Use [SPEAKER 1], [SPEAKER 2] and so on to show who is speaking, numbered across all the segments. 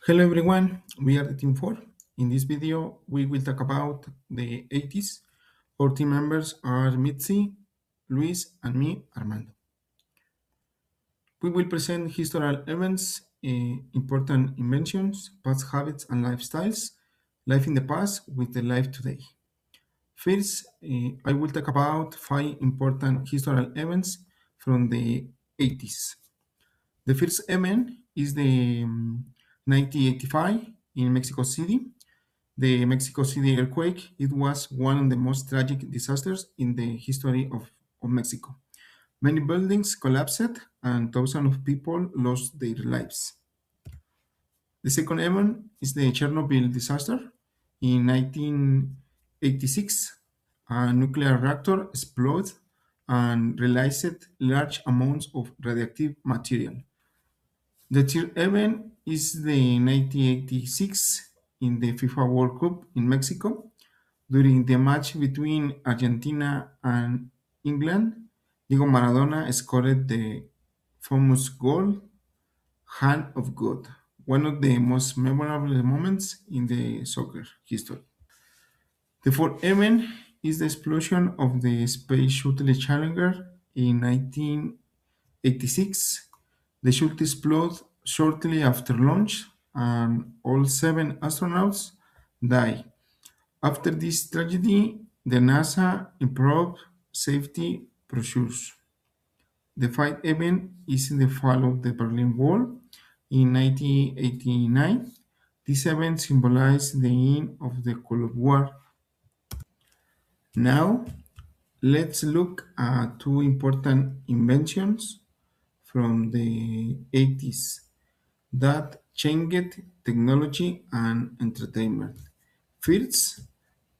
[SPEAKER 1] Hello everyone, we are the team 4. In this video, we will talk about the 80s. Our team members are Mitzi, Luis, and me, Armando. We will present historical events, important inventions, past habits and lifestyles, life in the past with the life today. First, I will talk about 5 important historical events from the 80s. The first event is the 1985 in Mexico City. The Mexico City earthquake, it was one of the most tragic disasters in the history of Mexico. Many buildings collapsed and thousands of people lost their lives. The second event is the Chernobyl disaster. In 1986, a nuclear reactor exploded and released large amounts of radioactive material. The third event is the 1986 in the FIFA World Cup in Mexico. During the match between Argentina and England, Diego Maradona scored the famous goal, Hand of God, one of the most memorable moments in the soccer history. The fourth event is the explosion of the Space Shuttle Challenger in 1986. The shuttle exploded shortly after launch, and all 7 astronauts died. After this tragedy, the NASA improved safety procedures. The fifth event is in the fall of the Berlin Wall in 1989. This event symbolized the end of the Cold War. Now, let's look at 2 important inventions from the 80s that changed technology and entertainment. First,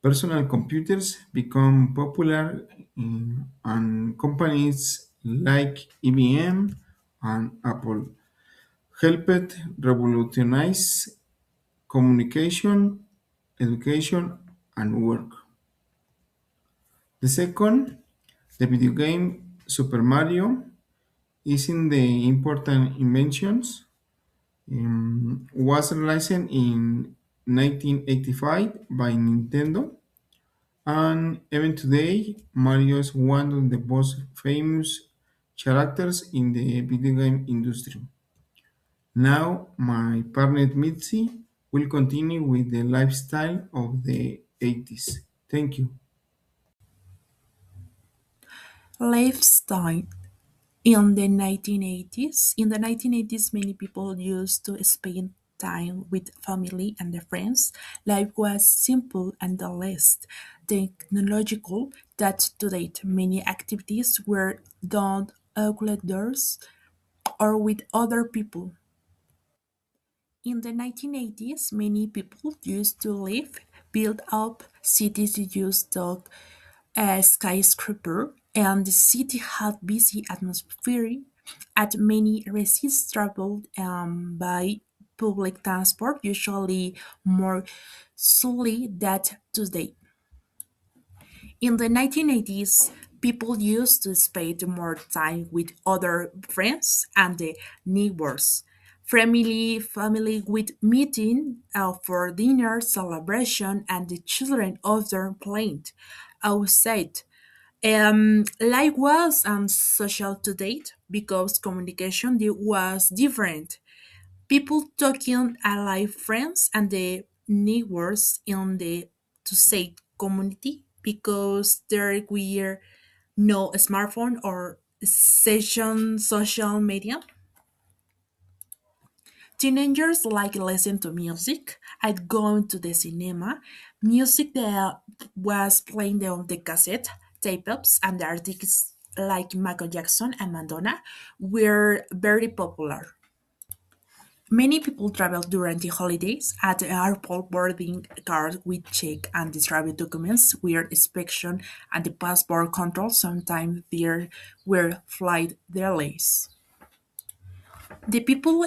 [SPEAKER 1] personal computers become popular and companies like IBM and Apple helped revolutionize communication, education, and work. The second, the video game Super Mario is in the important inventions. Was released in 1985 by Nintendo. And even today, Mario is one of the most famous characters in the video game industry. Now, my partner Mitzi will continue with the lifestyle of the 80s. Thank you.
[SPEAKER 2] Lifestyle. In the 1980s, many people used to spend time with family and their friends. Life was simple and the less technological that today many activities were done outdoors or with other people. In the 1980s, many people used to live, build up cities used to a skyscraper, and the city had busy atmosphere. At many residents traveled by public transport, usually more slowly than today. In the 1980s, people used to spend more time with other friends and the neighbors. Family with meeting for dinner, celebration, and the children often played outside. Life was social to date because communication was different. People talking alive friends and the neighbors in the to say community because there were no smartphone or session social media. Teenagers like listen to music. I'd go to the cinema. Music that was playing on the cassette, tape ups, and the artists like Michael Jackson and Madonna were very popular. Many people travel during the holidays. At the airport, boarding cards with check and the travel documents were inspection and the passport control. Sometimes there were flight delays. The people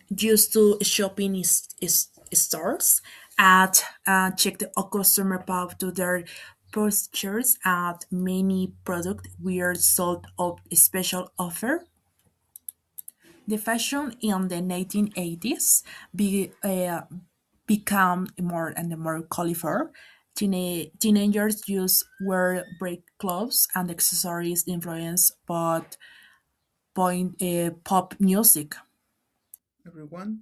[SPEAKER 2] used to shop in stores at check the customer path to their postures at many products were sold at a special offer. The fashion in the 1980s become more and more colorful. Teenagers use wear break clothes and accessories influenced but pop music.
[SPEAKER 3] Everyone.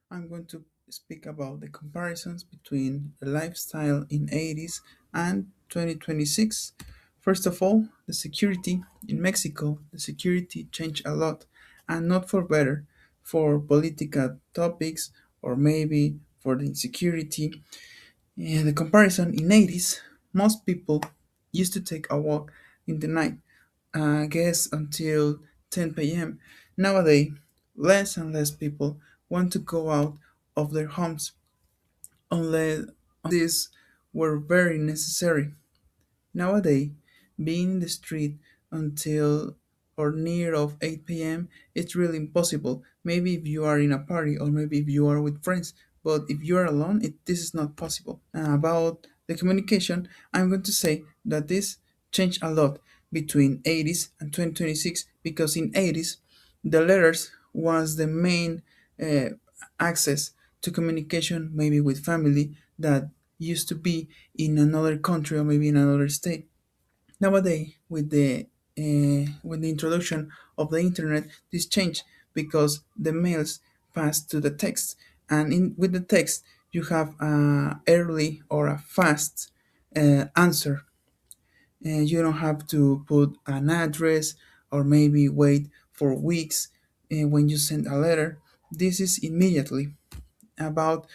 [SPEAKER 3] I'm going to speak about the comparisons between the lifestyle in 80s and 2026. First of all, the security in Mexico, the security changed a lot and not for better for political topics or maybe for the insecurity. And the comparison in 80s, most people used to take a walk in the night, I guess until 10 p.m. Nowadays, less and less people want to go out of their homes unless these were very necessary. Nowadays, being in the street until or near of 8 p.m. it's really impossible. Maybe if you are in a party or maybe if you are with friends, but if you are alone, this is not possible. About the communication, I'm going to say that this changed a lot between 80s and 2026 because in 80s the letters was the main uh, access to communication maybe with family that used to be in another country or maybe in another state. Nowadays, with the introduction of the internet, this changed because the mails pass to the text, and with the text you have a early or a fast answer. You don't have to put an address or maybe wait for weeks when you send a letter. This is immediately about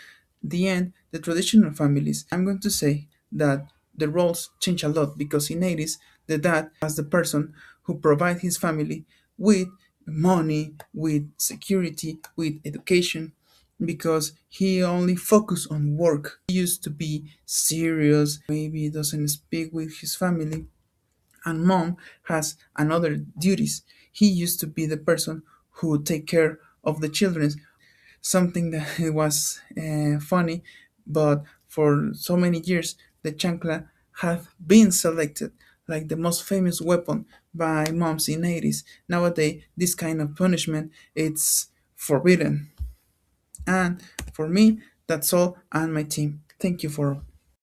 [SPEAKER 3] the end, the traditional families, I'm going to say that the roles change a lot because in 80s, the dad was the person who provide his family with money, with security, with education, because he only focused on work. He used to be serious, maybe doesn't speak with his family, and mom has another duties. He used to be the person who take care of the children, something that was funny, but for so many years, the chancla have been selected like the most famous weapon by moms in 80s. Nowadays, this kind of punishment it's forbidden. And for me, that's all and my team. Thank you for